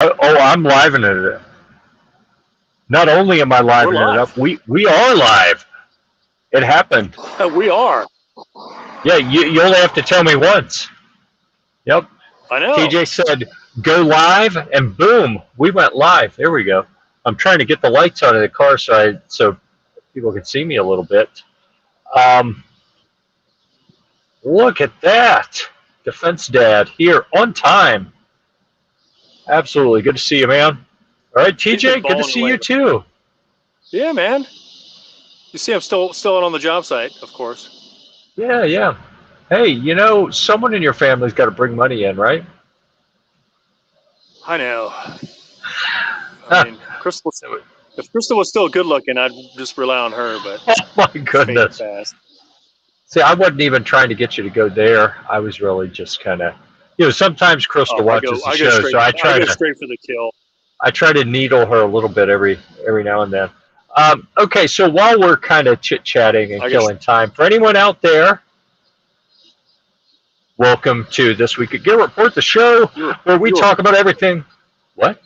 Oh, I'm livening it. Not only am I livening it up, we are live. It happened. We are. Yeah, you only have to tell me once. Yep. I know. TJ said, go live, and boom, we went live. There we go. I'm trying to get the lights on in the car so people can see me a little bit. Look at that. Defense Dad here on time. Absolutely. Good to see you, man. All right, TJ, good to see you too. Yeah, man. You see I'm still on the job site, of course. Yeah. Hey, someone in your family's got to bring money in, right? I know. I mean, if Crystal was still good looking, I'd just rely on her, but oh my goodness. Fast. See, I wasn't even trying to get you to go there. I was really just kind of, sometimes Crystal watches the show, so I go straight for the kill. I try to needle her a little bit every now and then. Okay, so while we're kind of chit-chatting and killing time, for anyone out there, welcome to This Week at Gear Report, the show where we talk about everything. What?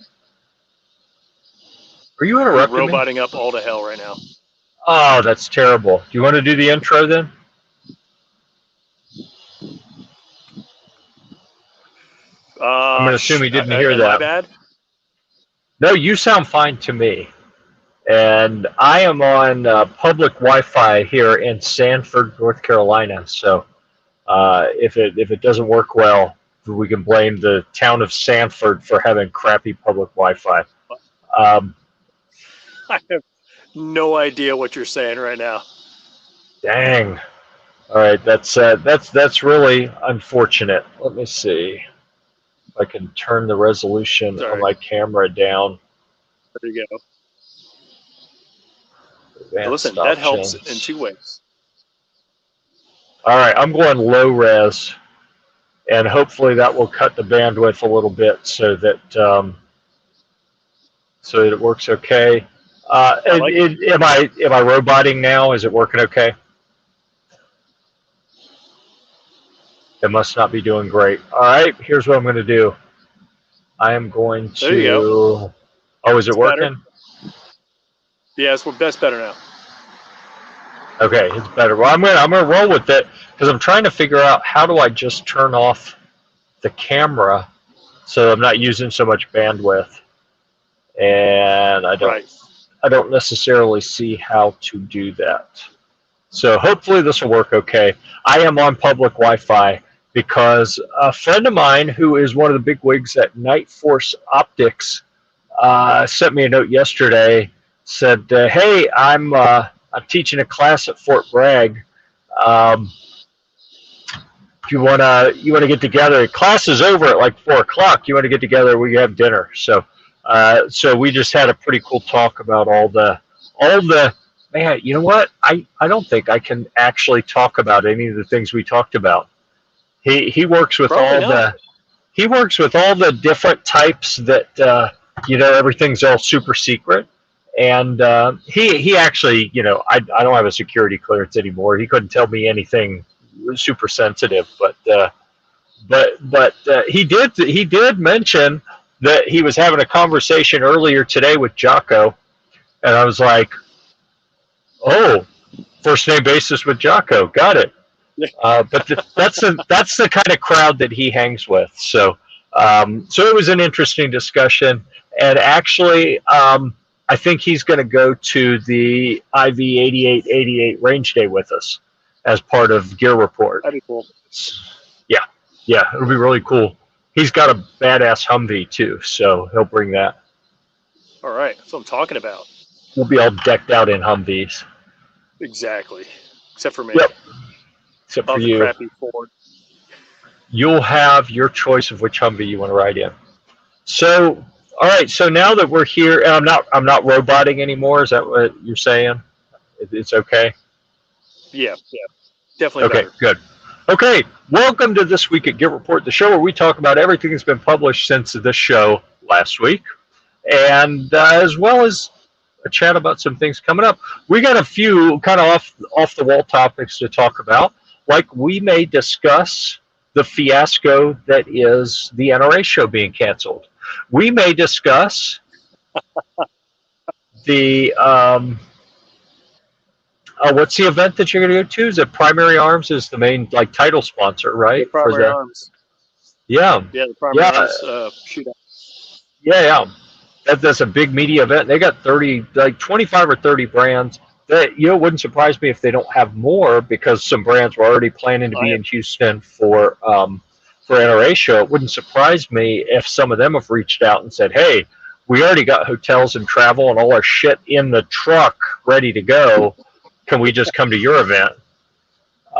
Are you interrupting me? Roboting up all to hell right now. Oh, that's terrible. Do you want to do the intro then? I'm going to assume you didn't hear that. My bad? No, you sound fine to me. And I am on public Wi-Fi here in Sanford, North Carolina. So if it doesn't work well, we can blame the town of Sanford for having crappy public Wi-Fi. I have no idea what you're saying right now. Dang. All right, that's really unfortunate. Let me see if I can turn the resolution on my camera down. There you go. Listen, that helps in two ways. All right, I'm going low res, and hopefully that will cut the bandwidth a little bit so that it works okay. Am I roboting now? Is it working okay? It must not be doing great. All right, here's what I'm going to do. I am going to. There you go. Oh, is it working? Better. Yeah, that's better now. Okay, it's better. Well, I'm gonna roll with it because I'm trying to figure out how do I just turn off the camera so I'm not using so much bandwidth, and I don't necessarily see how to do that. So hopefully this will work okay. I am on public Wi-Fi because a friend of mine who is one of the big wigs at Night Force Optics sent me a note yesterday. Said, "Hey, I'm teaching a class at Fort Bragg. You wanna get together? Class is over at like 4 o'clock. You want to get together? We have dinner." So we just had a pretty cool talk about all the. Man, you know what? I don't think I can actually talk about any of the things we talked about. He works with he works with all the different types that everything's all super secret. And he actually, I don't have a security clearance anymore. He couldn't tell me anything super sensitive, but he did mention that he was having a conversation earlier today with Jocko, and I was like, oh, first name basis with Jocko, got it. But that's the kind of crowd that he hangs with. So it was an interesting discussion, and actually. I think he's going to go to the IV 8888 range day with us as part of Gear Report. That'd be cool. Yeah, it'll be really cool. He's got a badass Humvee too, so he'll bring that. All right, that's what I'm talking about. We'll be all decked out in Humvees. Exactly, except for me. Yep. Except for you. Crappy Ford. You'll have your choice of which Humvee you want to ride in. So. All right, so now that we're here, and I'm not roboting anymore. Is that what you're saying? It's okay? Yeah, definitely. Okay, better. Good. Okay, welcome to This Week at Gear Report, the show where we talk about everything that's been published since this show last week, and as well as a chat about some things coming up. We got a few kind of off the wall topics to talk about, like we may discuss the fiasco that is the NRA show being canceled. We may discuss the what's the event that you're going to go to? Is it Primary Arms is the main like title sponsor, right? The Primary Arms. Yeah. Yeah, the Primary Arms shootout. Yeah. That's a big media event. They got 25 or 30 brands. That it wouldn't surprise me if they don't have more because some brands were already planning to be in Houston for NRA show. It wouldn't surprise me if some of them have reached out and said, "Hey, we already got hotels and travel and all our shit in the truck ready to go. Can we just come to your event?"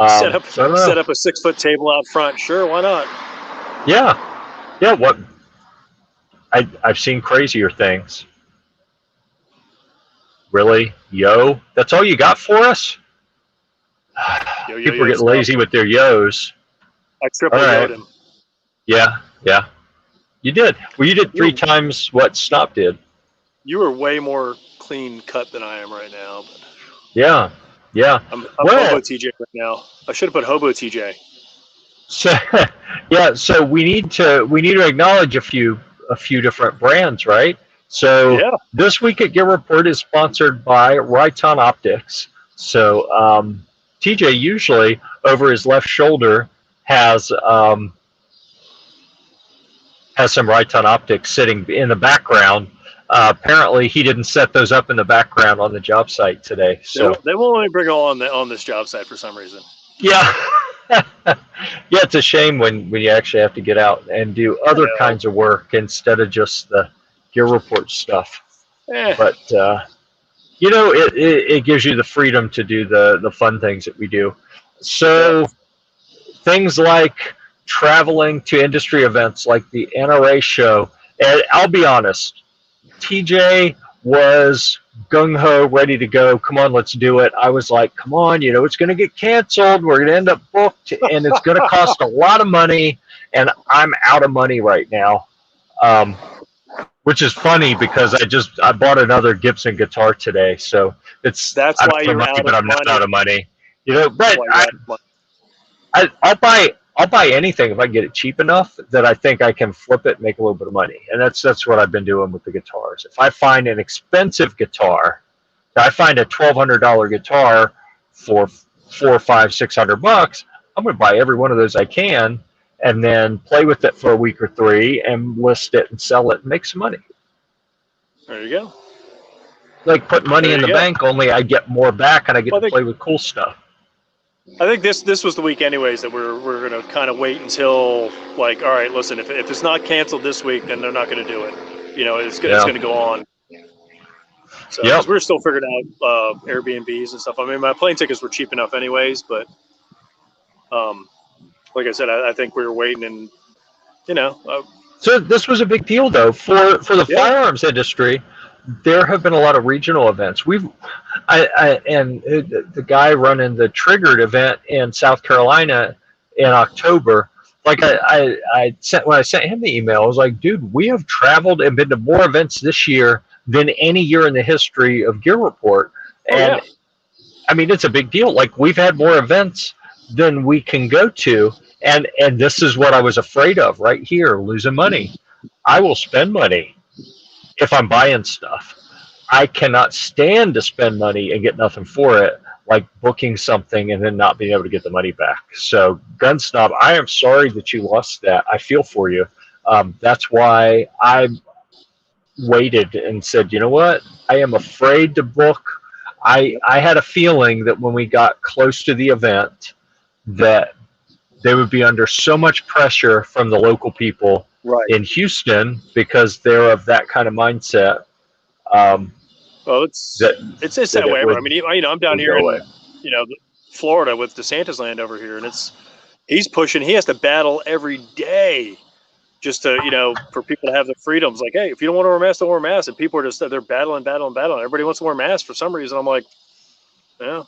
Set up a 6-foot table out front. Sure, why not? Yeah. What? I've seen crazier things. Really? Yo? That's all you got for us? People are getting lazy with their yos. I triple yo'd him. Yeah. You did. Well, you did 3 times what Snop did. You are way more clean cut than I am right now. But yeah. I'm Hobo TJ right now. I should have put Hobo TJ. So we need to acknowledge a few different brands, right? So this week at Gear-Report is sponsored by Riton Optics. So TJ usually over his left shoulder has some Riton Optics sitting in the background. Apparently, he didn't set those up in the background on the job site today. So they won't let me bring them on this job site for some reason. Yeah. It's a shame when you actually have to get out and do other kinds of work instead of just the Gear Report stuff. But it gives you the freedom to do the fun things that we do. So things like traveling to industry events like the NRA show. And I'll be honest, TJ was gung-ho, ready to go. Come on, let's do it. I was like, come on, it's going to get canceled. We're going to end up booked, and it's going to cost a lot of money, and I'm out of money right now, which is funny because I bought another Gibson guitar today, so that's why you're out of money. But I'm not out of money, But I'll buy anything if I can get it cheap enough that I think I can flip it and make a little bit of money. And that's what I've been doing with the guitars. If I find an expensive guitar, if I find a $1,200 guitar for $400, $500, $600, I'm going to buy every one of those I can and then play with it for a week or 3 and list it and sell it and make some money. There you go. Like put money in the bank, only I get more back and I get to play with cool stuff. I think this was the week anyways that we're going to kind of wait until all right, listen, if it's not canceled this week, then they're not going to do it. It's going to go on. So we're still figuring out Airbnbs and stuff. I mean, my plane tickets were cheap enough anyways, but like I said, I think we were waiting and, So this was a big deal though for the firearms industry. There have been a lot of regional events. And the guy running the Triggered event in South Carolina in October, when I sent him the email, I was like, dude, we have traveled and been to more events this year than any year in the history of Gear Report. And I mean, it's a big deal. We've had more events than we can go to. And this is what I was afraid of right here, losing money. I will spend money if I'm buying stuff. I cannot stand to spend money and get nothing for it, like booking something and then not being able to get the money back. So Gun Snob, I am sorry that you lost that. I feel for you. That's why I waited and said, you know what? I am afraid to book. I had a feeling that when we got close to the event that they would be under so much pressure from the local people in Houston because they're of that kind of mindset. It's that way. I mean, I'm down here in Florida with DeSantis land over here, and he's pushing. He has to battle every day just to for people to have the freedoms. Like, hey, if you don't want to wear a mask, don't wear a mask. And people are they're battling. Everybody wants to wear masks for some reason. I'm like, yeah.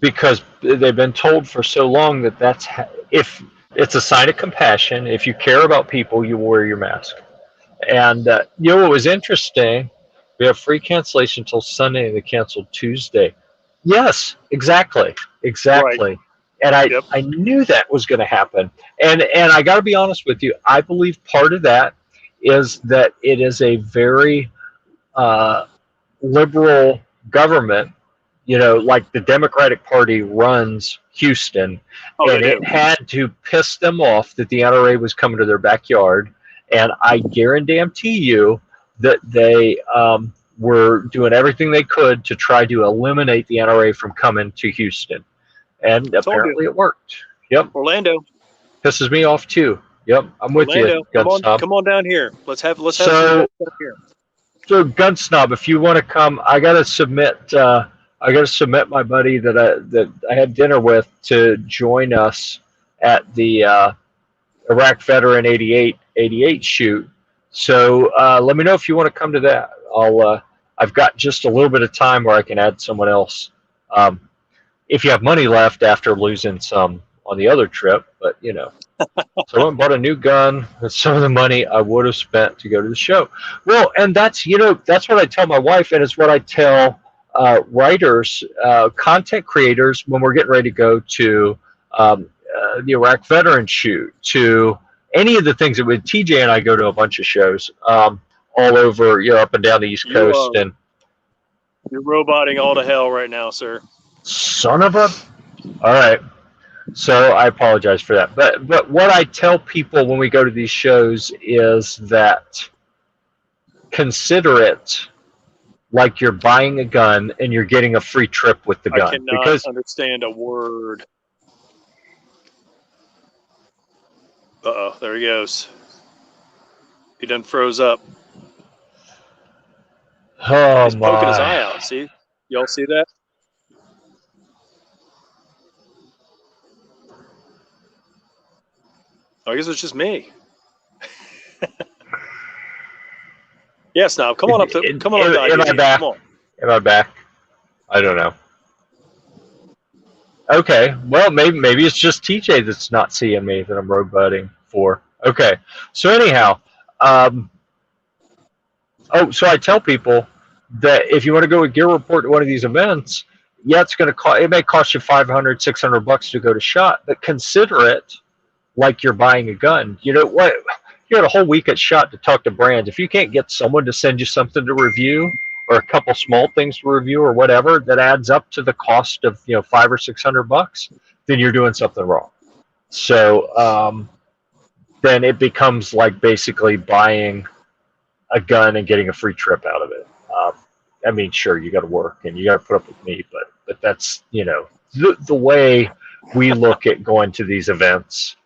Because they've been told for so long that if it's a sign of compassion. If you care about people, you wear your mask. And what was interesting, we have free cancellation until Sunday and they canceled Tuesday. Yes, exactly. Right. And I knew that was going to happen. And I got to be honest with you, I believe part of that is that it is a very liberal government. Like the Democratic Party runs Houston, and it had to piss them off that the NRA was coming to their backyard. And I guarantee you that they were doing everything they could to try to eliminate the NRA from coming to Houston. And apparently it worked. Yep. Orlando. Pisses me off too. Yep, I'm with you, Gun Snob. Come on down here. Let's have some down here. So, Gun Snob, if you want to come, I gotta submit my buddy that I had dinner with to join us at the Iraq Veteran 88 shoot. So let me know if you want to come to that. I've got just a little bit of time where I can add someone else. If you have money left after losing some on the other trip, but So I went and bought a new gun with some of the money I would have spent to go to the show. Well, and that's what I tell my wife, and it's what I tell writers, content creators when we're getting ready to go to the Iraq Veteran shoot, to any of the things that with TJ and I go to a bunch of shows all over, up and down the East Coast. And you're roboting all to hell right now, sir. Son of a. All right. So I apologize for that. But what I tell people when we go to these shows is that consider it like you're buying a gun and you're getting a free trip with the gun. I cannot understand a word. Uh-oh, there he goes. He done froze up. Oh, he's poking his eye out. See? Y'all see that? I guess it's just me. Yes, Snob. Come on up. Come on up. Am I back? Am I back? I don't know. Okay. Well, maybe it's just TJ that's not seeing me that I'm road butting for. Okay. So anyhow, so I tell people that if you want to go with Gear Report to one of these events, yeah, it's going to cost. It may cost you $500, $600 to go to SHOT, but consider it like you're buying a gun. You know what? You had a whole week at SHOT to talk to brands. If you can't get someone to send you something to review, or a couple small things to review, or whatever that adds up to the cost of $500 or $600, then you're doing something wrong. So then it becomes like basically buying a gun and getting a free trip out of it. I mean, sure, you got to work and you got to put up with me, but that's the way we look at going to these events.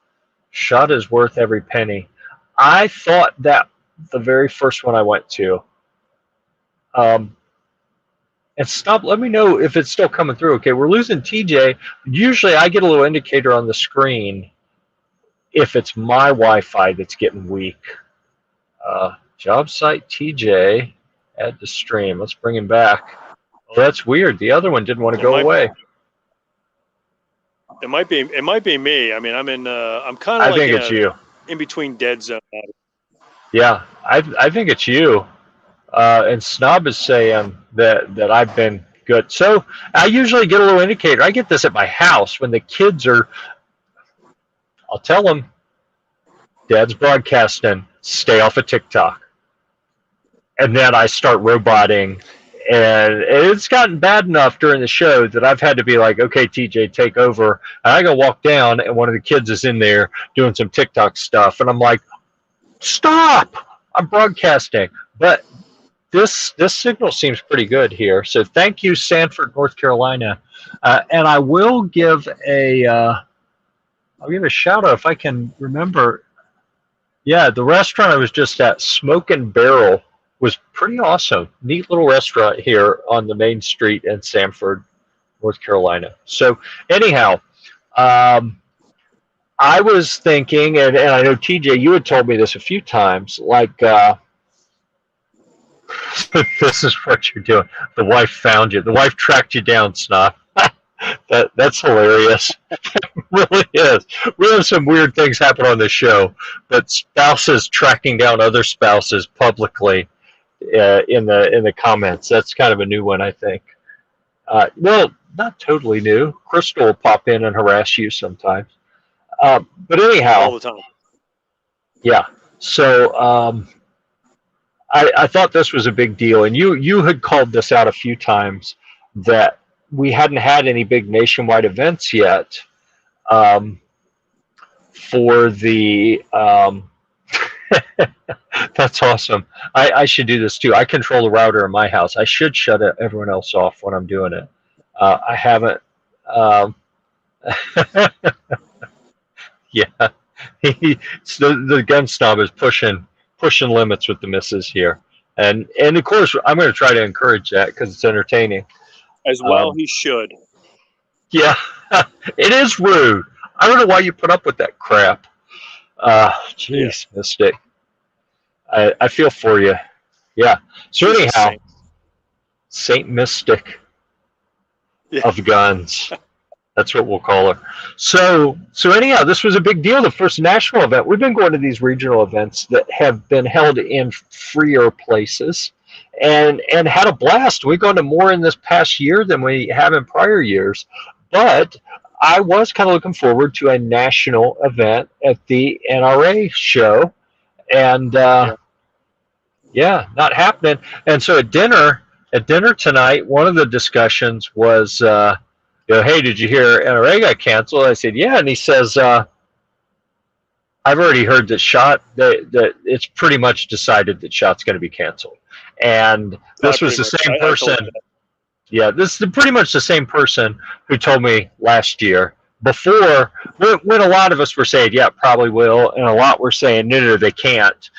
SHOT is worth every penny. I thought that the very first one I went to. And stop. Let me know if it's still coming through. Okay, we're losing TJ. Usually, I get a little indicator on the screen if it's my Wi-Fi that's getting weak. Job site TJ, add to stream. Let's bring him back. Oh, that's weird. The other one didn't want to go away. It might be me. I mean, I'm kind of. I think it's you. In between dead zone. Yeah, I think it's you. And Snob is saying that I've been good. So I usually get a little indicator. I get this at my house when the kids are. I'll tell them, Dad's broadcasting. Stay off of TikTok. And then I start roboting. And it's gotten bad enough during the show that I've had to be like, okay, TJ, take over. And I go walk down, and one of the kids is in there doing some TikTok stuff. And I'm like, stop! I'm broadcasting. But this signal seems pretty good here. So thank you, Sanford, North Carolina. And I will give I'll give a shout out if I can remember. Yeah, the restaurant I was just at, Smoke and Barrel, was pretty awesome. Neat little restaurant here on the main street in Sanford, North Carolina. So anyhow, I was thinking, and I know TJ, you had told me this a few times, like this is what you're doing. The wife found you. The wife tracked you down, Snob. That's hilarious. It really is. We have some weird things happen on this show, but spouses tracking down other spouses publicly in the comments. That's kind of a new one, I think. Well, not totally new. Crystal will pop in and harass you sometimes. But anyhow. All the time. Yeah. So I thought this was a big deal, and you had called this out a few times that we hadn't had any big nationwide events yet for the. That's awesome. I should do this too. I control the router in my house. I should shut everyone else off when I'm doing it. I haven't. Um, yeah, the gun snob is pushing limits with the misses here, and of course I'm going to try to encourage that because it's entertaining. As well, he should. Yeah, it is rude. I don't know why you put up with that crap. Jeez, yeah. Mystic. I feel for you. Yeah. So anyhow, Saint Mystic of guns. That's what we'll call her. So anyhow, this was a big deal. The first national event. We've been going to these regional events that have been held in freer places, and had a blast. We've gone to more in this past year than we have in prior years. But I was kind of looking forward to a national event at the NRA show, and yeah, not happening. And so at dinner tonight, one of the discussions was, hey, did you hear NRA got canceled? I said, yeah, and he says, I've already heard that it's pretty much decided that SHOT's going to be canceled. And this was the same person. Yeah, this is pretty much the same person who told me last year, before, when a lot of us were saying, yeah, probably will, and a lot were saying, no, they can't.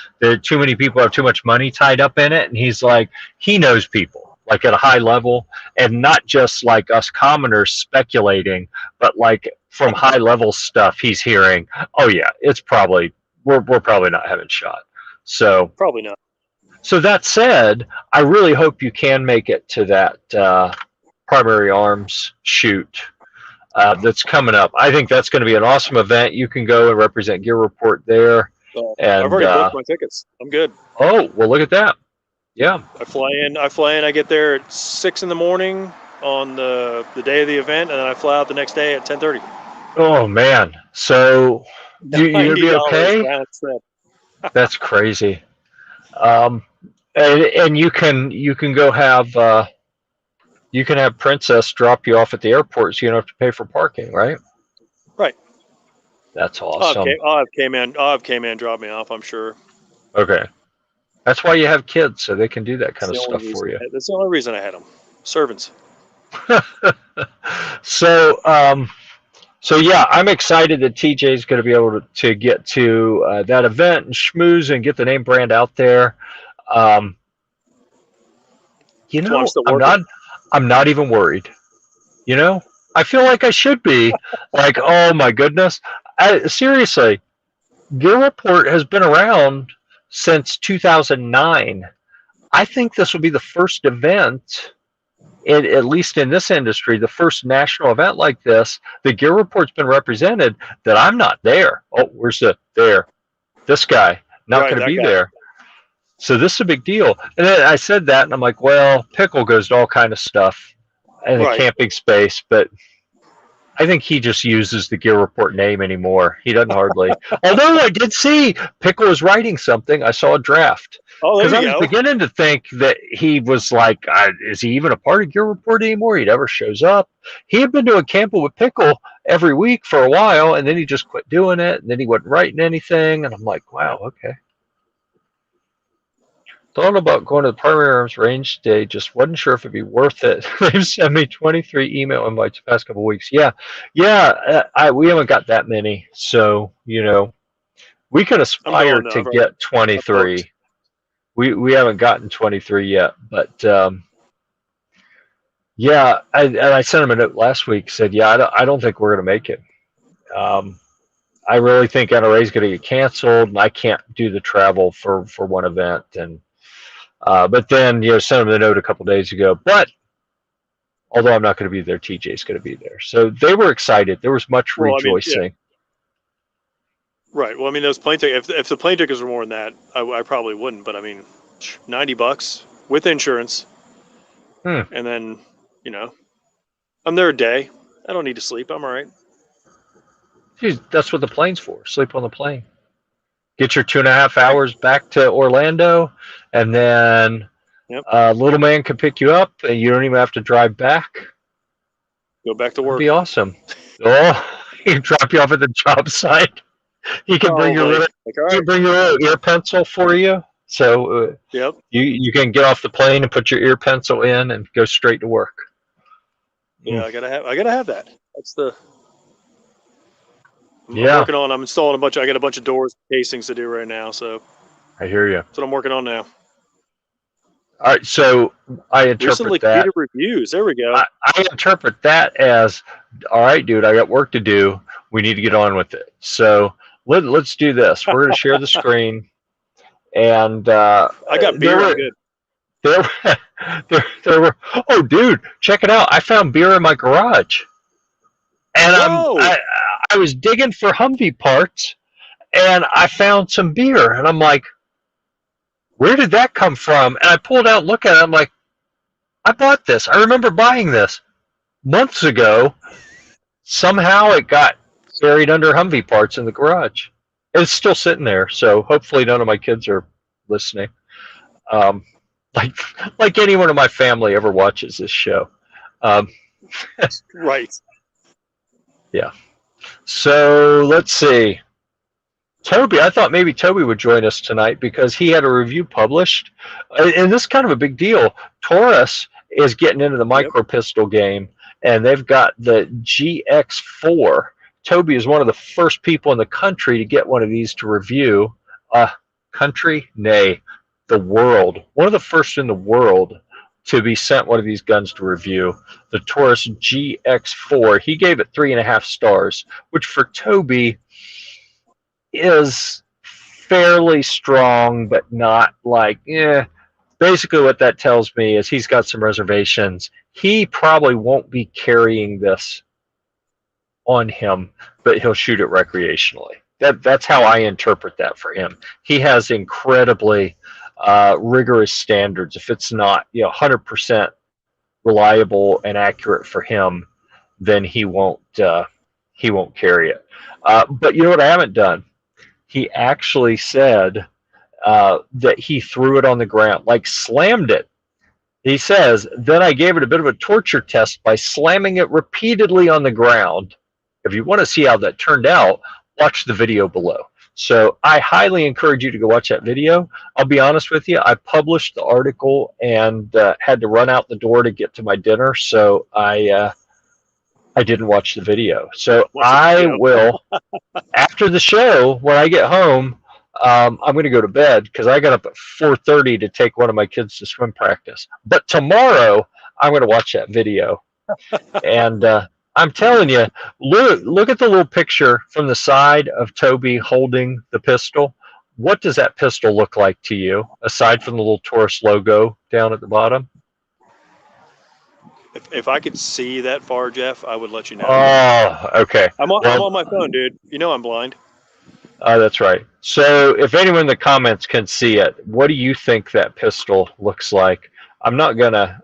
Too many people have too much money tied up in it. And he's like, he knows people, like at a high level, and not just like us commoners speculating, but like from high level stuff he's hearing, oh yeah, it's probably, we're probably not having SHOT. So probably not. So that said, I really hope you can make it to that primary arms shoot that's coming up. I think that's going to be an awesome event. You can go and represent Gear Report there. And I've already booked my tickets. I'm good. Oh, well, look at that. Yeah. I fly in. I get there at 6 a.m. on the day of the event, and then I fly out the next day at 10:30. Oh man. So you'll be okay? That's crazy. And you can go have you can have Princess drop you off at the airport, so you don't have to pay for parking, right? Right. That's awesome. I'll have K-Man drop me off, I'm sure. Okay. That's why you have kids, so they can do that kind of stuff for you. That's the only reason I had them. Servants. So yeah, I'm excited that TJ is going to be able to get to that event and schmooze and get the name brand out there. You know, I'm not even worried. You know, I feel like I should be. Like, oh my goodness. Seriously, Gear Report has been around since 2009. I think this will be the first event, at least in this industry, the first national event like this. The Gear Report's been represented that I'm not there. Oh, where's there? This guy, not going to be there. So this is a big deal. And then I said that, and I'm like, well, Pickle goes to all kind of stuff in the camping space, but I think he just uses the Gear Report name anymore. He doesn't hardly. Although I did see Pickle was writing something. I saw a draft. Oh, there you go. Because I was beginning to think that he was like, is he even a part of Gear Report anymore? He never shows up. He had been doing camping with Pickle every week for a while, and then he just quit doing it, and then he wasn't writing anything. And I'm like, wow, okay. Thought about going to the primary arms range today, just wasn't sure if it'd be worth it. They've sent me 23 email invites the past couple of weeks. Yeah, we haven't got that many, so we can aspire to get 23. We haven't gotten 23 yet, but yeah, I sent him a note last week. Said, yeah, I don't think we're going to make it. I really think NRA is going to get canceled, and I can't do the travel for one event. And but then sent him the note a couple days ago. But although I'm not going to be there, TJ's going to be there. So they were excited. There was much rejoicing. I mean, right. Well, I mean, those plane tickets. If the plane tickets were more than that, I probably wouldn't. But I mean, $90 with insurance, and then I'm there a day. I don't need to sleep. I'm all right. Dude, that's what the plane's for. Sleep on the plane. get your 2.5 hours back to Orlando, and then little man can pick you up, and you don't even have to drive back. Go back to work. That'd be awesome. Oh, he can drop you off at the job site. He can bring your little ear pencil for you. So you can get off the plane and put your ear pencil in and go straight to work. Yeah, I gotta have that. That's the. I'm working on. I'm installing I got a bunch of doors, casings to do right now. So. I hear you. That's what I'm working on now. All right, so I interpret recently that. Reviews. There we go. I interpret that as, all right, dude, I got work to do. We need to get on with it. So let's do this. We're going to share the screen, and I got beer. There were. Oh, dude, check it out! I found beer in my garage, and I was digging for Humvee parts, and I found some beer, and I'm like, where did that come from? And I pulled out and looked at it. I'm like, I bought this. I remember buying this months ago. Somehow it got buried under Humvee parts in the garage. It's still sitting there, so hopefully none of my kids are listening. Like anyone in my family ever watches this show. Right. Yeah. So let's see. Toby, I thought maybe Toby would join us tonight because he had a review published. And this is kind of a big deal. Taurus is getting into the micro pistol game, and they've got the GX4. Toby is one of the first people in the country to get one of these to review. Country? Nay, the world. One of the first in the world to be sent one of these guns to review. The Taurus GX4. He gave it 3.5 stars, which for Toby is fairly strong, but not like, Basically what that tells me is he's got some reservations. He probably won't be carrying this on him, but he'll shoot it recreationally. That's how I interpret that for him. He has incredibly rigorous standards. If it's not 100% reliable and accurate for him, then he won't carry it. But you know what I haven't done? He actually said that he threw it on the ground, like slammed it. He says, then I gave it a bit of a torture test by slamming it repeatedly on the ground. If you want to see how that turned out, watch the video below. So I highly encourage you to go watch that video. I'll be honest with you, I published the article and had to run out the door to get to my dinner, so I didn't watch the video. So I will, after the show, when I get home, I'm going to go to bed because I got up at 4:30 to take one of my kids to swim practice. But tomorrow, I'm going to watch that video. And I'm telling you, look at the little picture from the side of Toby holding the pistol. What does that pistol look like to you, aside from the little Taurus logo down at the bottom? If I could see that far, Jeff, I would let you know. Oh, okay. I'm on my phone, dude. You know I'm blind. That's right. So if anyone in the comments can see it, what do you think that pistol looks like? I'm not gonna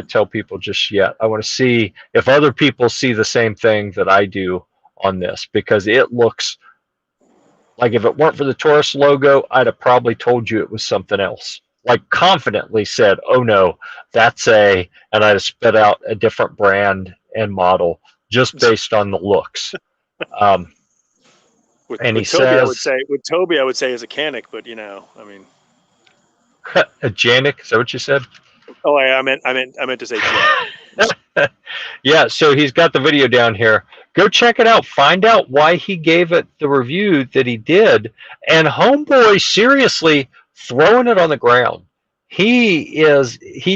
tell people just yet. I want to see if other people see the same thing that I do on this, because it looks like, if it weren't for the Taurus logo, I'd have probably told you it was something else. Like confidently said, oh no, that's and I'd have spit out a different brand and model just based on the looks. With Toby, I would say is a Canic, but I mean, a Janik. Is that what you said? Oh, I meant to say Janik. Yeah. So he's got the video down here. Go check it out. Find out why he gave it the review that he did. And homeboy, seriously, throwing it on the ground. He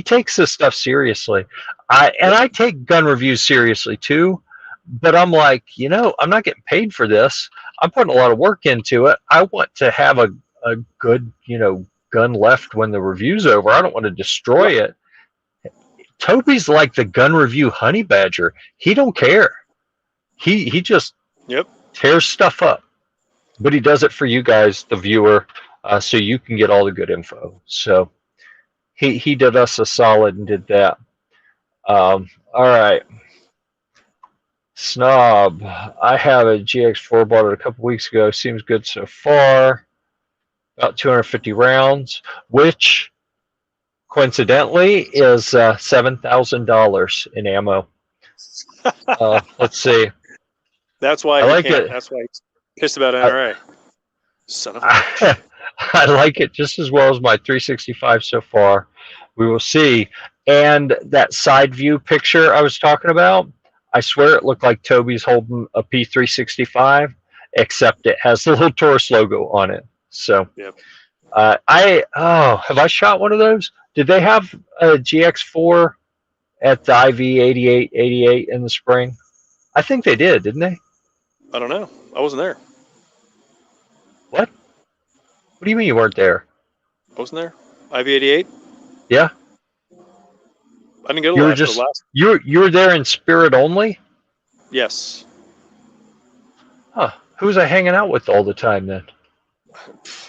takes this stuff seriously. I take gun reviews seriously too. But I'm like, I'm not getting paid for this. I'm putting a lot of work into it. I want to have a good, gun left when the review's over. I don't want to destroy it. Toby's like the gun review honey badger. He don't care. He just tears stuff up. But he does it for you guys, the viewer, so you can get all the good info. So he did us a solid and did that. All right. Snob, I have a GX4, bought it a couple weeks ago. Seems good so far. about 250 rounds, which coincidentally is $7,000 in ammo. Let's see. That's why I he like can't. it. That's why he's pissed about NRA. Son of a bitch. I like it just as well as my 365 so far. We will see. And that side view picture I was talking about, I swear it looked like Toby's holding a P365, except it has the little Taurus logo on it. So, Yep. have I shot one of those? Did they have a GX4 at the IV 88 in the spring? I think they did, didn't they? I don't know. I wasn't there. What? What do you mean you weren't there? I wasn't there. IV88. Yeah. I didn't go to You were the just last. you were there in spirit only? Yes. Huh. Who was I hanging out with all the time then?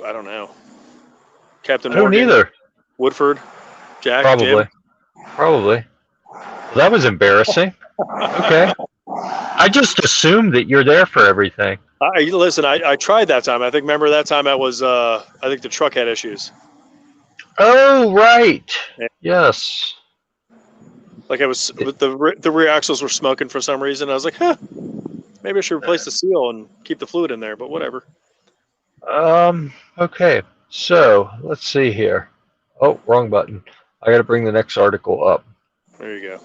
I don't know. Captain I don't Morgan. either. Woodford. Jack. Probably. Jim. Probably. Well, that was embarrassing. Okay. I just assumed that you're there for everything. Listen, I tried that time. Remember that time I was, I think the truck had issues. Oh, right. Yeah. Yes. Like I was, the rear axles were smoking for some reason. I was like, maybe I should replace the seal and keep the fluid in there, but whatever. Okay. So, let's see here. Oh, wrong button. I got to bring the next article up. There you go.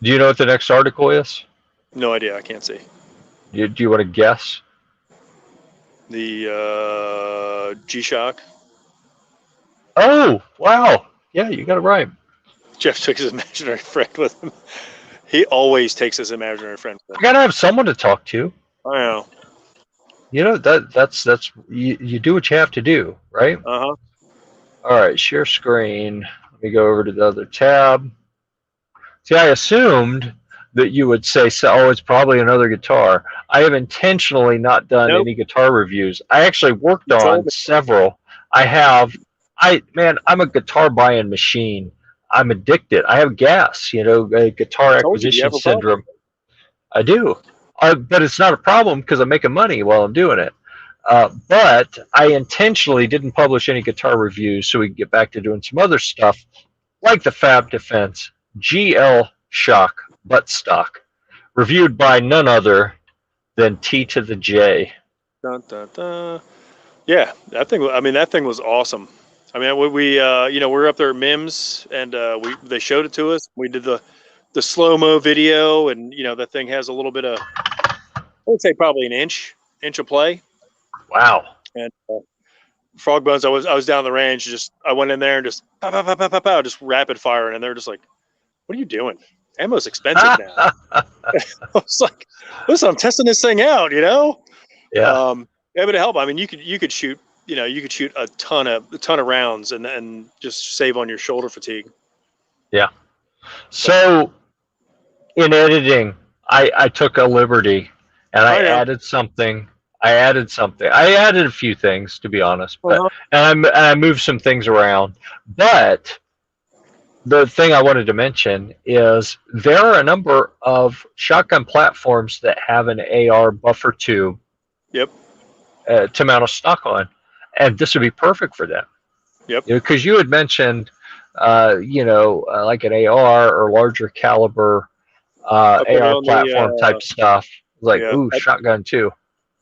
Do you know what the next article is? No idea. I can't see. Do you want to guess? The G-Shock. Oh, wow. Yeah, you got it right. Jeff took his imaginary friend with him. He always takes his imaginary friend with him. I got to have someone to talk to. I know. You know, that's you do what you have to do, right? Uh-huh. All right, share screen. Let me go over to the other tab. See, I assumed that you would say, oh, it's probably another guitar. I have intentionally not done any guitar reviews. I actually worked on several. I'm a guitar buying machine. I'm addicted. I have gas, guitar acquisition syndrome. I do. But it's not a problem because I'm making money while I'm doing it. But I intentionally didn't publish any guitar reviews so we can get back to doing some other stuff, like the Fab Defense GL Shock buttstock, reviewed by none other than T to the J. Dun, dun, dun. Yeah, that thing was awesome. I mean, we were up there at MIMS, and they showed it to us. We did the slow-mo video, and that thing has a little bit of, I would say probably an inch of play. Wow. And Frog Bones, I was down the range, I went in there and just pow, pow, pow, pow, pow, pow, just rapid firing, and they're just like, "What are you doing? Ammo's expensive now." I was like, "Listen, I'm testing this thing out, Yeah. Yeah, but it helped. I mean, you could shoot, a ton of rounds and just save on your shoulder fatigue. Yeah. So in editing, I took a liberty and I added something. I added a few things, to be honest, but and I moved some things around. But the thing I wanted to mention is there are a number of shotgun platforms that have an AR buffer tube. Yep. To mount a stock on, and this would be perfect for them. Yep. Because you had mentioned, like an AR or larger caliber AR platform type stuff. Like, ooh, shotgun too.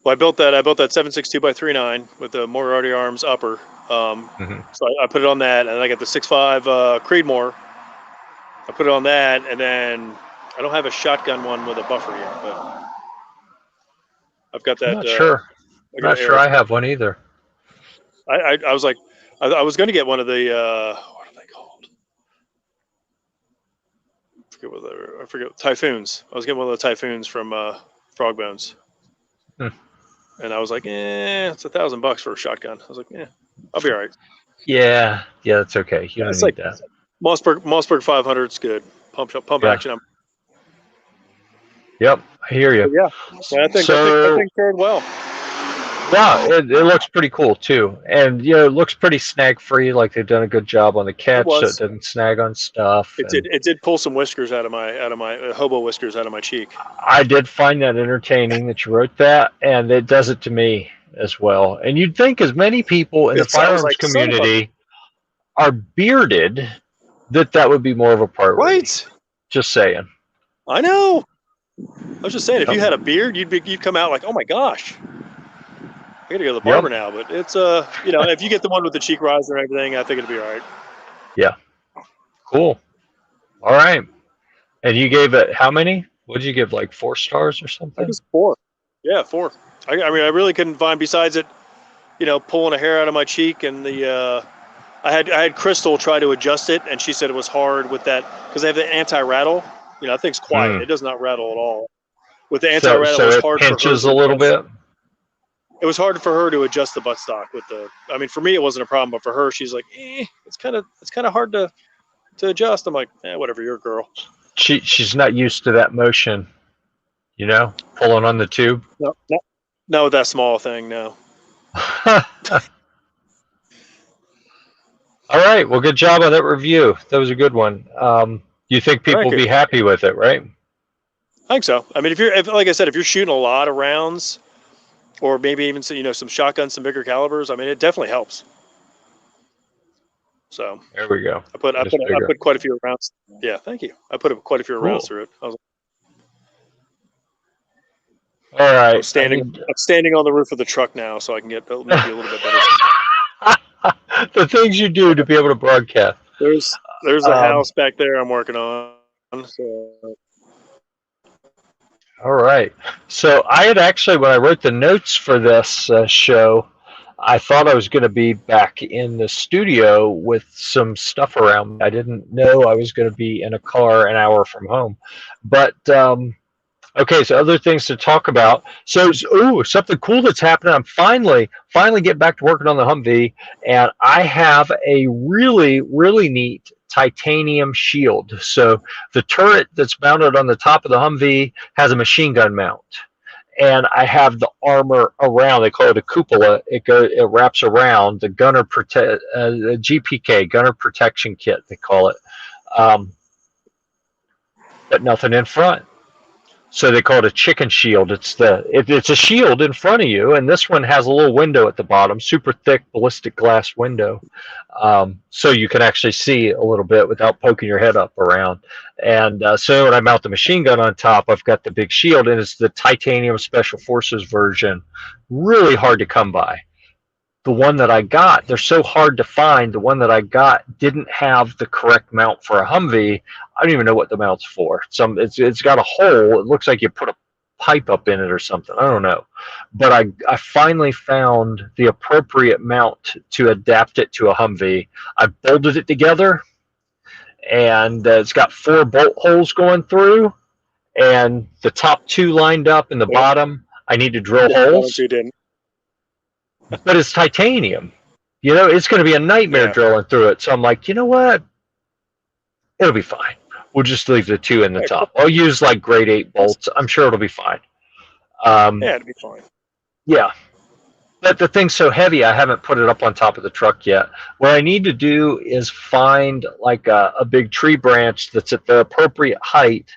Well, I built that 7.62x39 with the Moriarty Arms upper. So I put it on that, and I got the 6.5 Creedmoor. I put it on that, and then I don't have a shotgun one with a buffer yet, but I've got that. I'm not sure. I'm not sure I have one either. I was like, I was going to get one of the what are they called? I forget. Typhoons. I was getting one of the Typhoons from Frog Bones. And I was like, it's $1,000 for a shotgun. I was like, I'll be all right. Yeah, that's okay. You don't need that. Mossberg 500 is good. Pump action. Yep, I hear you. I think that thing fared well. Yeah, it looks pretty cool too, and it looks pretty snag free. Like they've done a good job on the catch, so it doesn't snag on stuff. It did pull some whiskers out of my hobo whiskers out of my cheek. I did find that entertaining that you wrote that, and it does it to me. as well. And you'd think as many people in the It sounds firearms like community are bearded, that would be more of a priority. Right. Just saying. I know. I was just saying, if you had a beard, you'd come out like, oh my gosh, I gotta go to the barber now. But it's if you get the one with the cheek riser and everything, I think it'll be all right. Yeah. Cool. All right. And you gave it how many? What did you give? Like 4 stars or something? I guess 4. Yeah, 4. I mean, I really couldn't find, besides it, pulling a hair out of my cheek, and the I had Crystal try to adjust it, and she said it was hard with that because they have the anti-rattle. That thing's quiet; it does not rattle at all. With the anti-rattle, so it was it hard pinches for her a little bit. It was hard for her to adjust the buttstock with the. I mean, for me, it wasn't a problem, but for her, she's like, it's kind of hard to adjust. I'm like, whatever, you're a girl. She's not used to that motion, pulling on the tube. No, that small thing, no. All right. Well, good job on that review. That was a good one. You think people will be happy with it, right? I think so. I mean, like I said, if you're shooting a lot of rounds, or maybe even some shotguns, some bigger calibers, I mean, it definitely helps. So there we go. I put quite a few rounds. Yeah, thank you. I put quite a few rounds through it. All right. I'm standing on the roof of the truck now, so I can get maybe a little bit better. The things you do to be able to broadcast. There's a house back there I'm working on. So. All right. So I had actually, when I wrote the notes for this show, I thought I was going to be back in the studio with some stuff around me. I didn't know I was going to be in a car an hour from home. But okay, so other things to talk about. So, something cool that's happening. I'm finally getting back to working on the Humvee, and I have a really, really neat titanium shield. So the turret that's mounted on the top of the Humvee has a machine gun mount, and I have the armor around. They call it a cupola. It wraps around the gunner GPK, gunner protection kit. They call it, but nothing in front. So they call it a chicken shield. It's a shield in front of you, and this one has a little window at the bottom, super thick ballistic glass window, so you can actually see a little bit without poking your head up around. And so when I mount the machine gun on top, I've got the big shield, and it's the titanium Special Forces version. Really hard to come by. The one that I got, they're so hard to find. The one that I got didn't have the correct mount for a Humvee. I don't even know what the mount's for. It's got a hole. It looks like you put a pipe up in it or something. I don't know. But I finally found the appropriate mount to adapt it to a Humvee. I bolted it together, and it's got 4 bolt holes going through, and the top 2 lined up, and the bottom I need to drill holes. You didn't. But it's titanium. It's going to be a nightmare drilling through it. So I'm like, you know what? It'll be fine. We'll just leave the 2 in the top. I'll use like grade 8 bolts. I'm sure it'll be fine. It'll be fine. Yeah. But the thing's so heavy, I haven't put it up on top of the truck yet. What I need to do is find like a big tree branch that's at the appropriate height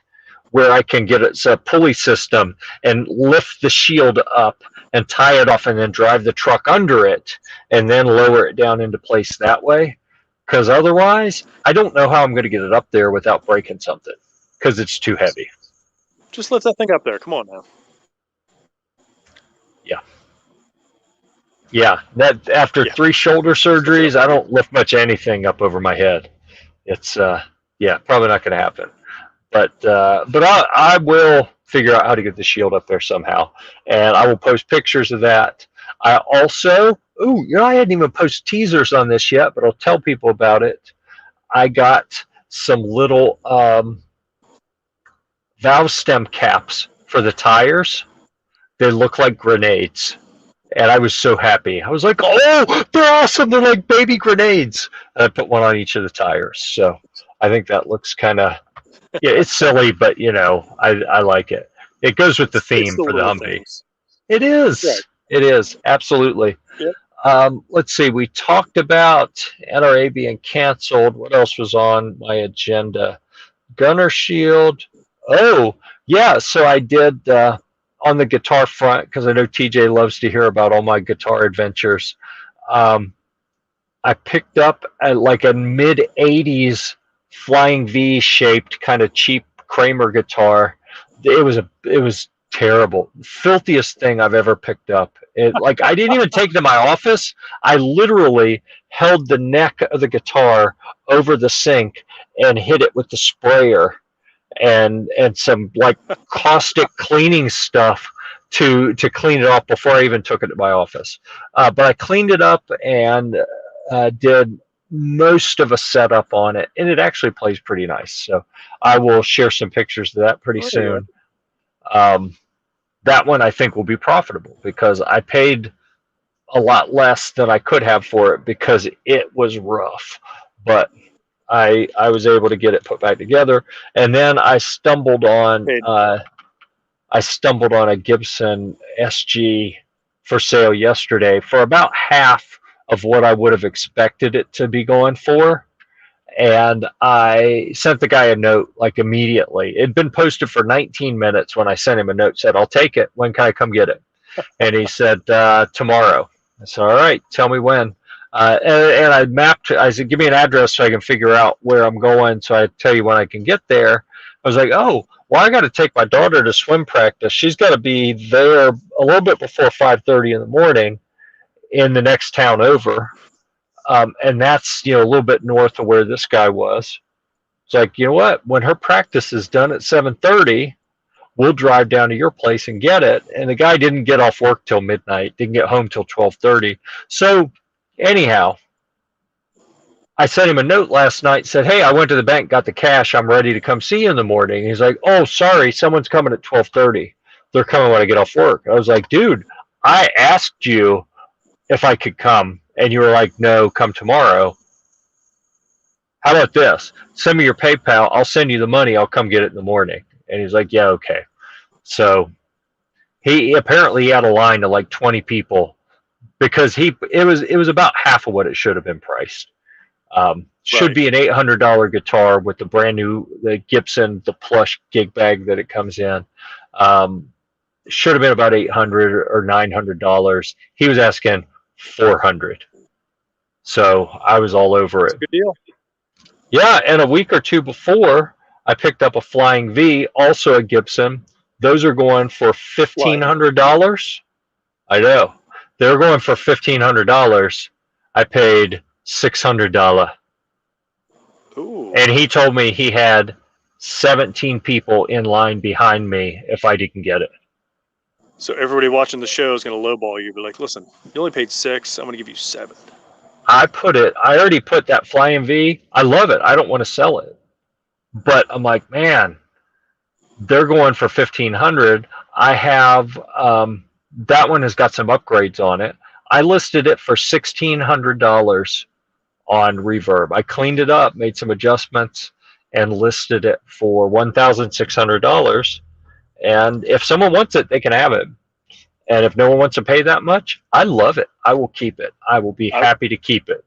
where I can get it's a pulley system and lift the shield up and tie it off and then drive the truck under it and then lower it down into place that way. Because otherwise, I don't know how I'm going to get it up there without breaking something because it's too heavy. Just lift that thing up there. Come on now. Yeah. Yeah. That after 3 shoulder surgeries, I don't lift much anything up over my head. It's probably not going to happen. But I will figure out how to get the shield up there somehow, and I will post pictures of that. I also, I hadn't even posted teasers on this yet, but I'll tell people about it. I got some little valve stem caps for the tires. They look like grenades, and I was so happy. I was like, oh, they're awesome. They're like baby grenades. And I put one on each of the tires, so I think that looks kind of, it's silly, but I like it. It goes with the theme for the Humvee. It is. Right. It is absolutely. Yep. Let's see. We talked about NRA being canceled. What else was on my agenda? Gunner shield. Oh, yeah. So I did. on the guitar front, because I know TJ loves to hear about all my guitar adventures, I picked up like a mid '80s Flying V shaped kind of cheap Kramer guitar. It was terrible, filthiest thing I've ever picked up. Like I didn't even take it to my office. I literally held the neck of the guitar over the sink and hit it with the sprayer and some like caustic cleaning stuff to clean it off before I even took it to my office. But I cleaned it up and did most of a setup on it, and it actually plays pretty nice. So I will share some pictures of that pretty soon. That one I think will be profitable because I paid a lot less than I could have for it because it was rough, but I was able to get it put back together. And then I stumbled on a Gibson SG for sale yesterday for about half of what I would have expected it to be going for. And I sent the guy a note like immediately. It'd been posted for 19 minutes when I sent him a note, said, I'll take it. When can I come get it? And he said, tomorrow. I said, all right, tell me when. And I mapped, I said, give me an address so I can figure out where I'm going so I tell you when I can get there. I was like, oh, well, I got to take my daughter to swim practice. She's got to be there a little bit before 5:30 in the morning in the next town over. And that's, a little bit north of where this guy was. It's like, you know what? When her practice is done at 7:30, we'll drive down to your place and get it. And the guy didn't get off work till midnight, didn't get home till 12:30. So anyhow, I sent him a note last night, said, hey, I went to the bank, got the cash. I'm ready to come see you in the morning. He's like, oh, sorry, someone's coming at 12:30. They're coming when I get off work. I was like, dude, I asked you if I could come. And you were like, no, come tomorrow. How about this? Send me your PayPal. I'll send you the money. I'll come get it in the morning. And he's like, yeah, okay. So he apparently had a line of like 20 people because it was about half of what it should have been priced. Should be an $800 guitar with the brand new the Gibson, the plush gig bag that it comes in. Should have been about $800 or $900. He was asking $400. So I was all over it. Good deal. Yeah, and a week or two before, I picked up a Flying V, also a Gibson. Those are going for $1,500. I know. They're going for $1,500. I paid $600. Ooh. And he told me he had 17 people in line behind me if I didn't get it. So everybody watching the show is going to lowball you. Be like, listen, you only paid $6. I'm going to give you $7. I already put that Flying V. I love it. I don't want to sell it. But I'm like, man, they're going for $1,500. I have, that one has got some upgrades on it. I listed it for $1,600 on Reverb. I cleaned it up, made some adjustments, and listed it for $1,600. And if someone wants it, they can have it. And if no one wants to pay that much, I love it. I will keep it. I will be happy to keep it.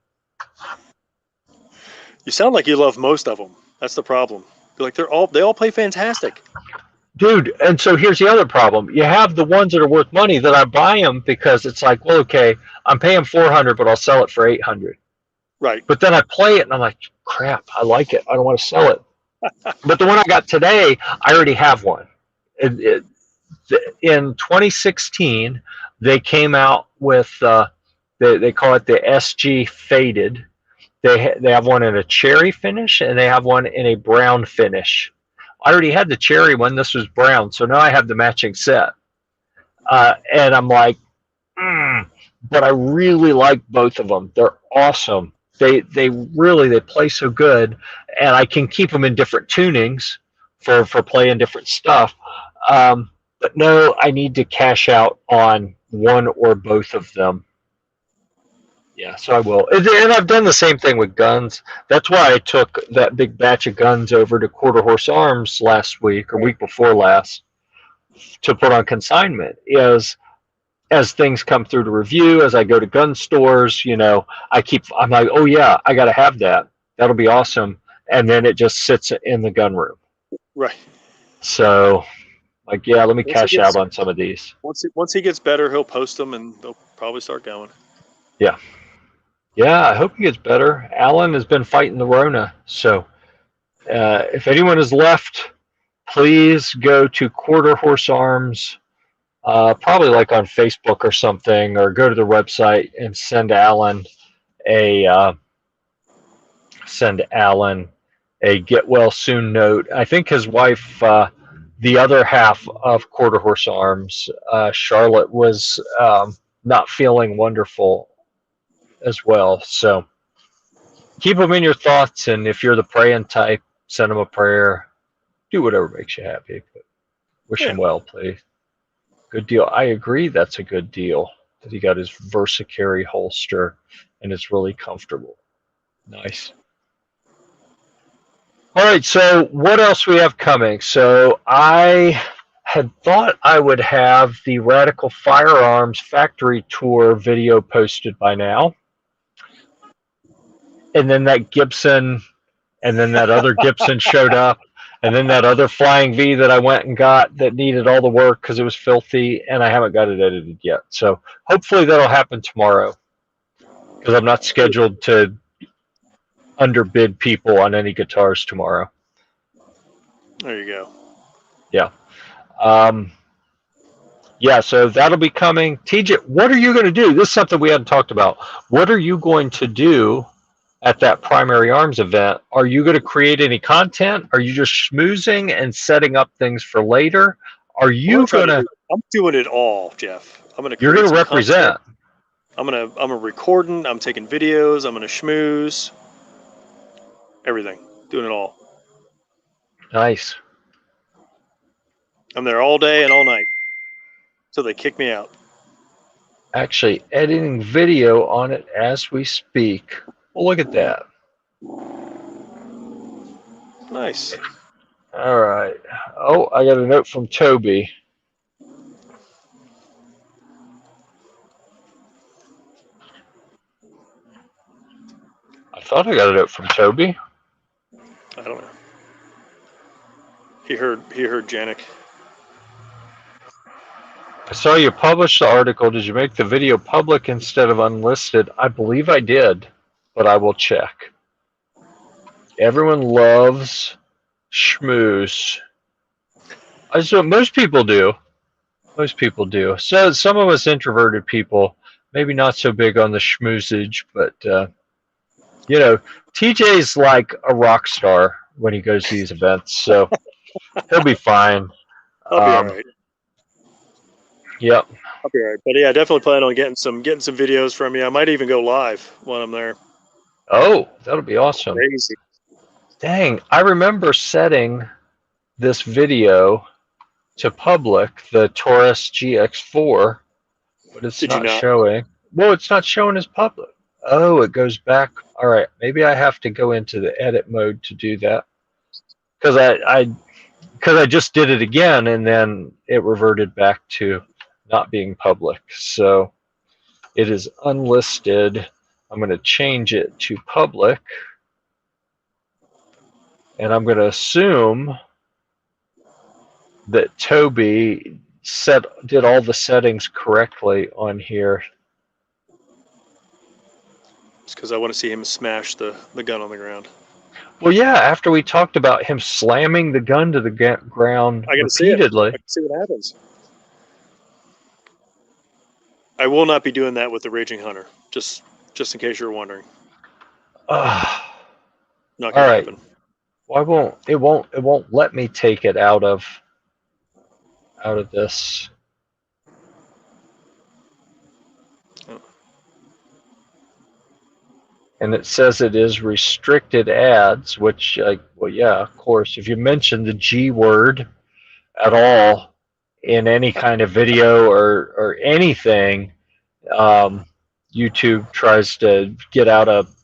You sound like you love most of them. That's the problem. Like they all play fantastic. Dude, and so here's the other problem. You have the ones that are worth money that I buy them because it's like, well, okay, I'm paying $400, but I'll sell it for $800. Right. But then I play it and I'm like, crap, I like it. I don't want to sell it. But the one I got today, I already have one. In 2016, they came out with they call it the SG Faded. They have one in a cherry finish and they have one in a brown finish. I already had the cherry one. This was brown, so now I have the matching set. And I'm like, but I really like both of them. They're awesome. They play so good, and I can keep them in different tunings for playing different stuff. But no, I need to cash out on one or both of them. Yeah, so I will. And I've done the same thing with guns. That's why I took that big batch of guns over to Quarter Horse Arms last week or week before last to put on consignment. As things come through to review, as I go to gun stores, I'm like, oh yeah, I got to have that. That'll be awesome. And then it just sits in the gun room. Right. So Like, yeah, let me cash out on some of these. Once he gets better, he'll post them, and they'll probably start going. Yeah. Yeah, I hope he gets better. Alan has been fighting the Rona. So if anyone is left, please go to Quarter Horse Arms, probably like on Facebook or something, or go to the website and send Alan a get well soon note. I think his wife, the other half of Quarter Horse Arms, Charlotte, was not feeling wonderful as well. So keep them in your thoughts, and if you're the praying type, send them a prayer. Do whatever makes you happy, but wish him well, please. Good deal. I agree that's a good deal that he got his Versacarry holster and it's really comfortable. Nice. All right, so what else we have coming? So I had thought I would have the Radical Firearms factory tour video posted by now. And then that Gibson, and then that other Gibson showed up, and then that other Flying V that I went and got that needed all the work because it was filthy, and I haven't got it edited yet. So hopefully that'll happen tomorrow because I'm not scheduled to underbid people on any guitars tomorrow. There you go. Yeah. Yeah, so that'll be coming. TJ, what are you going to do? This is something we hadn't talked about. What are you going to do at that Primary Arms event? Are you going to create any content? Are you just schmoozing and setting up things for later? Are you going to... I'm doing it all, Jeff. I'm going to. You're going to represent. Content. I'm recording. I'm taking videos. I'm going to schmooze. Everything. Doing it all. Nice. I'm there all day and all night. So they kick me out. Actually, editing video on it as we speak. Well, look at that. Nice. All right. Oh, I got a note from Toby. I thought I got a note from Toby. I don't know. He heard Janik. I saw you publish the article. Did you make the video public instead of unlisted? I believe I did, but I will check. Everyone loves schmooze. So most people do. Most people do. So some of us introverted people, maybe not so big on the schmoozage, but you know, TJ's like a rock star when he goes to these events, so he'll be fine. I'll be all right. Yep. I'll be all right. But yeah, I definitely plan on getting some videos from you. I might even go live when I'm there. Oh, that'll be awesome. Crazy. Dang, I remember setting this video to public, the Taurus GX4, but it's not showing. Well, it's not showing as public. Oh, it goes back. All right, maybe I have to go into the edit mode to do that because I just did it again and then it reverted back to not being public. So it is unlisted. I'm going to change it to public, and I'm going to assume that Toby did all the settings correctly on here. It's because I want to see him smash the gun on the ground. Well, yeah, after we talked about him slamming the gun to the ground repeatedly. I can see what happens. I will not be doing that with the Raging Hunter, just in case you're wondering. Not gonna happen. Well, it won't let me take it out of this. And it says it is restricted ads, which, well, yeah, of course. If you mention the G word at all in any kind of video or anything, YouTube tries to get out of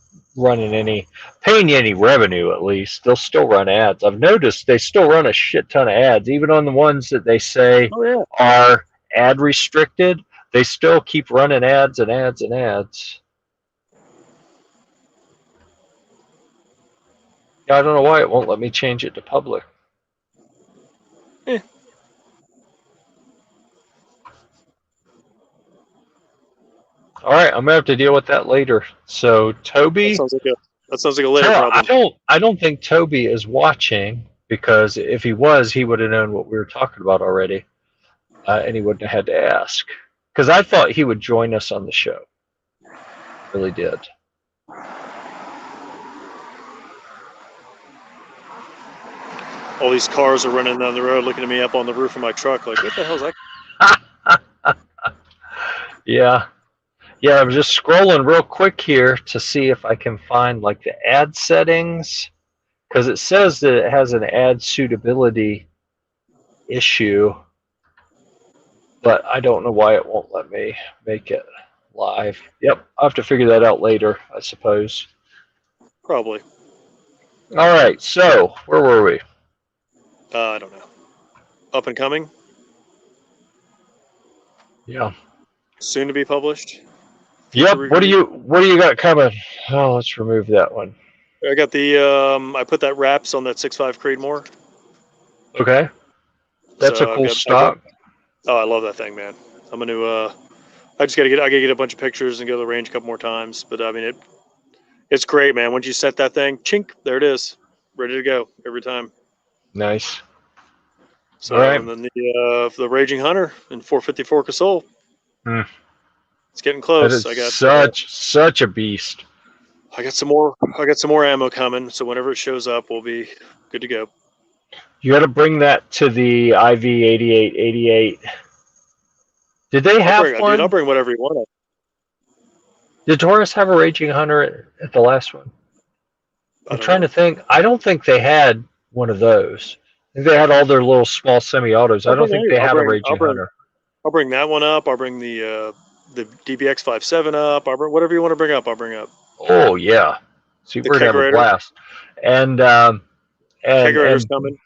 paying you any revenue at least. They'll still run ads. I've noticed they still run a shit ton of ads, even on the ones that they say are ad restricted. They still keep running ads and ads and ads. Yeah, I don't know why it won't let me change it to public. All right, I'm gonna have to deal with that later. So Toby, that sounds like a later problem. I don't think Toby is watching, because if he was, he would have known what we were talking about already, and he wouldn't have had to ask. Because I thought he would join us on the show. Really did. All these cars are running down the road, looking at me up on the roof of my truck, like, what the hell is that? Yeah. Yeah, I'm just scrolling real quick here to see if I can find like the ad settings, because it says that it has an ad suitability issue, but I don't know why it won't let me make it live. Yep, I'll have to figure that out later, I suppose. Probably. All right, so where were we? I don't know. Up and coming? Yeah. Soon to be published? Yep. What do you got coming? Oh, let's remove that one. I got the I put that wraps on that 6.5 Creedmoor. Okay. That's a cool stock. Oh, I love that thing, man. I'm gonna I gotta get a bunch of pictures and go to the range a couple more times. But I mean it's great, man. Once you set that thing, chink, there it is. Ready to go every time. Nice. So, all right. And then the Raging Hunter in 454 Casole. It's getting close. I got such a beast. I got some more ammo coming, so whenever it shows up, we'll be good to go. You got to bring that to the IV8888. Did they have one? Dude, I'll bring whatever you want. Did Taurus have a Raging Hunter at the last one? I'm trying to think. I don't think they had one of those. I think they had all their little small semi-autos. I don't think they had a Raging Hunter. I'll bring that one up. I'll bring the DBX 5.7 up. I'll bring whatever you want to bring up. I'll bring up. Oh yeah, see, we're gonna have a blast. And Kegerator's coming.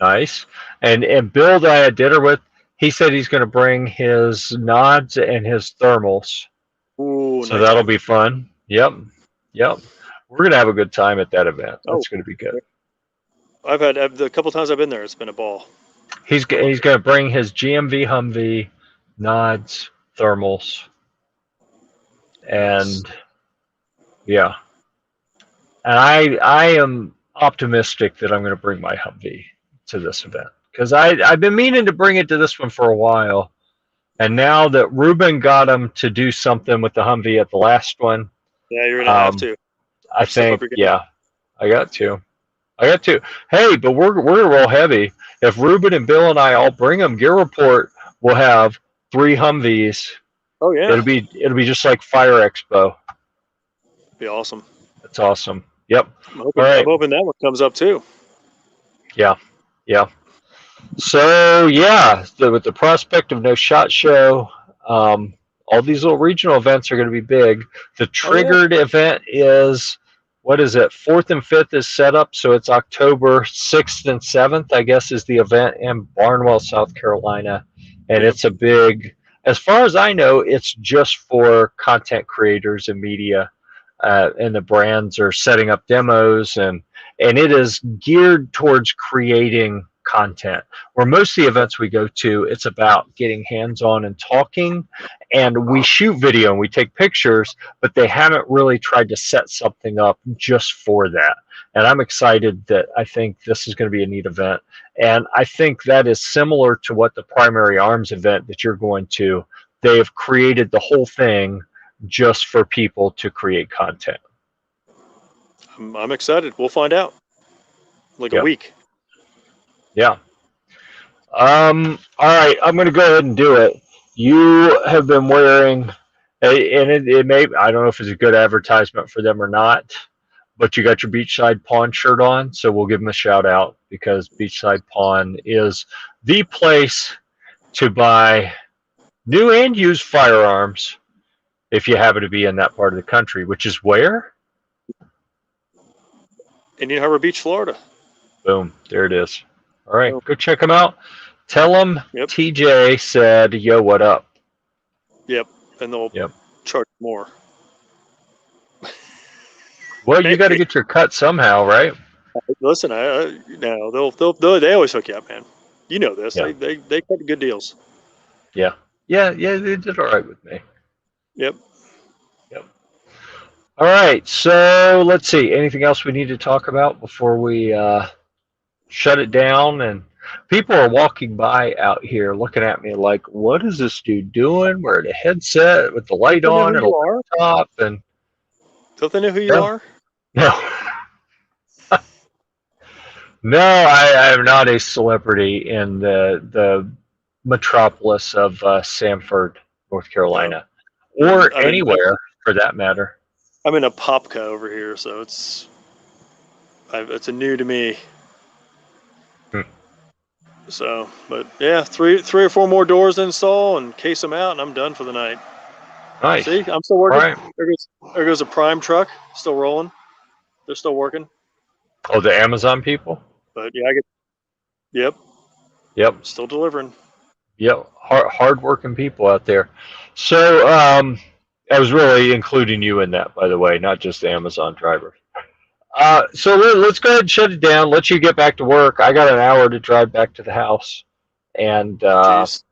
Nice. And Bill that I had dinner with, he said he's going to bring his nods and his thermals. Ooh, so nice. That'll be fun. Yep. We're going to have a good time at that event. That's going to be good. I've had the couple times I've been there, it's been a ball. He's going to bring his GMV Humvee, nods, thermals, and yeah. And I am optimistic that I'm going to bring my Humvee to this event, because I've been meaning to bring it to this one for a while, and now that Ruben got him to do something with the Humvee at the last one, yeah, you're gonna have to. I think, yeah, I got to. Hey, but we're real heavy. If Ruben and Bill and I all bring them, Gear Report will have 3 Humvees. Oh yeah, it'll be just like Fire Expo. Be awesome. That's awesome. Yep. I'm hoping that one comes up too. Yeah. So yeah, with the prospect of no SHOT Show, all these little regional events are going to be big. The triggered event is, what is it? 4th and 5th is set up, so it's October 6th and 7th, I guess, is the event in Barnwell, South Carolina, and it's a big. As far as I know, it's just for content creators and media, and the brands are setting up demos, and it is geared towards creating content. Where most of the events we go to, it's about getting hands-on and talking, and we shoot video and we take pictures, but they haven't really tried to set something up just for that. And I'm excited that I think this is going to be a neat event. And I think that is similar to what the Primary Arms event that you're going to, they have created the whole thing just for people to create content. I'm excited. We'll find out. A week. Yeah. All right, I'm going to go ahead and do it. You have been wearing, and it may, I don't know if it's a good advertisement for them or not, but you got your Beachside Pawn shirt on, so we'll give them a shout out, because Beachside Pawn is the place to buy new and used firearms if you happen to be in that part of the country, which is where? Indian Harbor Beach, Florida. Boom, there it is. All right, go check them out. Tell them TJ said, yo, what up? Yep, and they'll charge more. Well, you got to get your cut somehow, right? Listen, they always hook you up, man. You know this. Yeah. They cut good deals. Yeah, they did all right with me. Yep. All right, so let's see. Anything else we need to talk about before we shut it down? And people are walking by out here looking at me like, what is this dude doing? Wearing a headset with the light Don't they know on who and a you are? laptop. And Don't they know who you no, are? no, no, I am not a celebrity in the metropolis of Sanford, North No. Carolina, or I'm in anywhere for that matter. I'm in a Popka over here, so it's a new to me. Hmm. So, but yeah, three or four more doors to install and case them out, and I'm done for the night. Nice. See, I'm still All working. right. There goes a Prime truck, still rolling. They're still working. Oh, the Amazon people? But yeah, I get. Yep, Yep. still delivering. Yep. Hard-working people out there. So, I was really including you in that, by the way, not just the Amazon driver. So let's go ahead and shut it down. Let you get back to work. I got an hour to drive back to the house. And Jeez.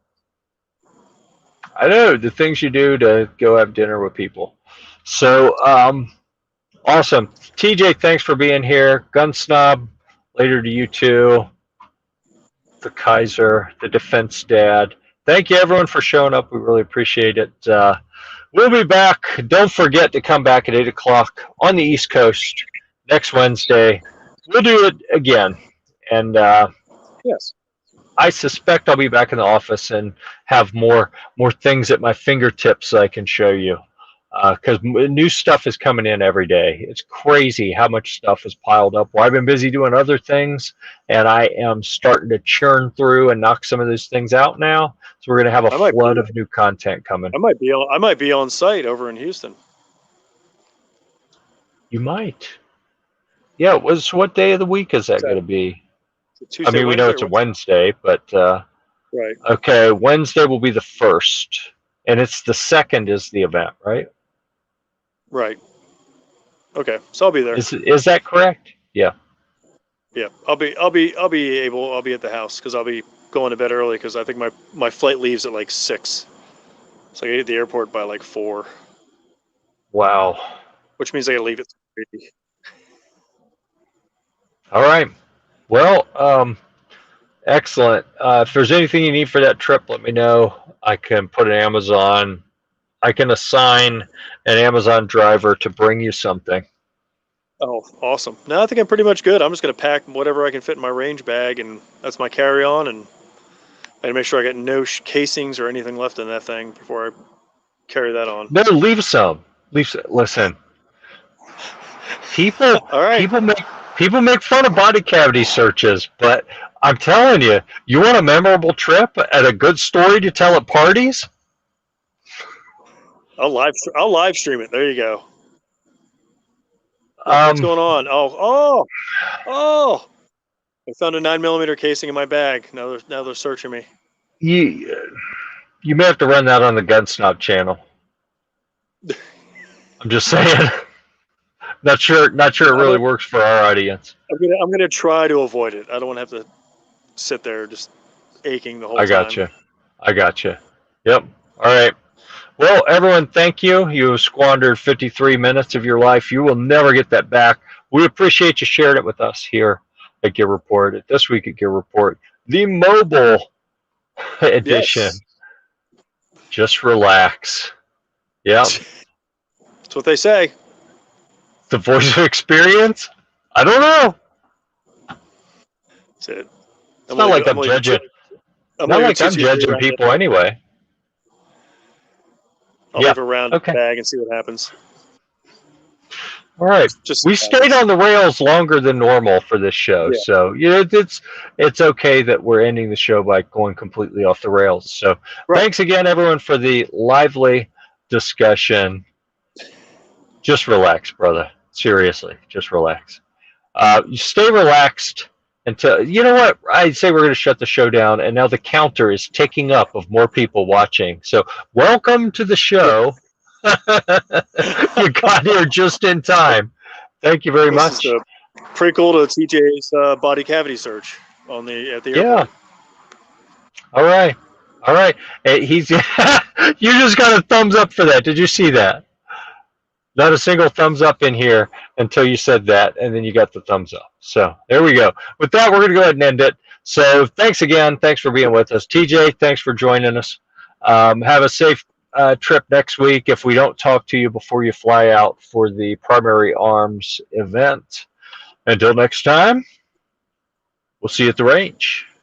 I know the things you do to go have dinner with people. So, awesome. TJ, thanks for being here. Gun Snob, later to you too. The Kaiser, the Defense Dad. Thank you, everyone, for showing up. We really appreciate it. We'll be back. Don't forget to come back at 8 o'clock on the East Coast next Wednesday. We'll do it again. And Yes. I suspect I'll be back in the office and have more things at my fingertips I can show you. Because new stuff is coming in every day. It's crazy how much stuff is piled up. Well, I've been busy doing other things, and I am starting to churn through and knock some of those things out now. So we're going to have a flood of new content coming. I might be on site over in Houston. You might. Yeah. What day of the week is that going to be? Tuesday, I mean, we know it's a Wednesday, but right. Okay, Wednesday will be the 1st, and it's the 2nd is the event, right? Right. Okay, so I'll be there. Is that correct? Yeah. Yeah, I'll be at the house because I'll be going to bed early because I think my flight leaves at like 6, so I get to the airport by like 4. Wow. Which means I gotta leave at 3. All right. Well, excellent. If there's anything you need for that trip, let me know. I can put an Amazon. I can assign an Amazon driver to bring you something. Oh, awesome. No, I think I'm pretty much good. I'm just going to pack whatever I can fit in my range bag, and that's my carry-on, and I make sure I get no casings or anything left in that thing before I carry that on. No, leave some. Listen, people make fun of body cavity searches, but I'm telling you, you want a memorable trip and a good story to tell at parties? I'll live stream it. There you go. What's going on? Oh! I found a 9mm casing in my bag. Now they're searching me. You may have to run that on the Gun Snob channel. I'm just saying. Not sure it really works for our audience. I'm gonna try to avoid it. I don't want to have to sit there just aching the whole time. I gotcha. Yep. All right. Well, everyone, thank you. You have squandered 53 minutes of your life. You will never get that back. We appreciate you sharing it with us here at Gear Report. This week at Gear Report, the mobile edition. Yes. Just relax. Yeah. That's what they say. The voice of experience? I don't know. That's it. It's not like I'm judging. Not like I'm judging people anyway. I'll leave around the bag and see what happens. All right. We stayed on the rails longer than normal for this show, so it's okay that we're ending the show by going completely off the rails. So thanks again, everyone, for the lively discussion. Just relax, brother. Seriously, just relax. You stay relaxed until, you know what? I'd say we're going to shut the show down, and now the counter is ticking up of more people watching. So welcome to the show. You got here just in time. Thank you very much. Prequel to TJ's body cavity search at the airport. Yeah. All right. He's you just got a thumbs up for that. Did you see that? Not a single thumbs up in here until you said that, and then you got the thumbs up. So there we go. With that, we're going to go ahead and end it. So thanks again. Thanks for being with us. TJ, thanks for joining us. Have a safe trip next week if we don't talk to you before you fly out for the Primary Arms event. Until next time, we'll see you at the range.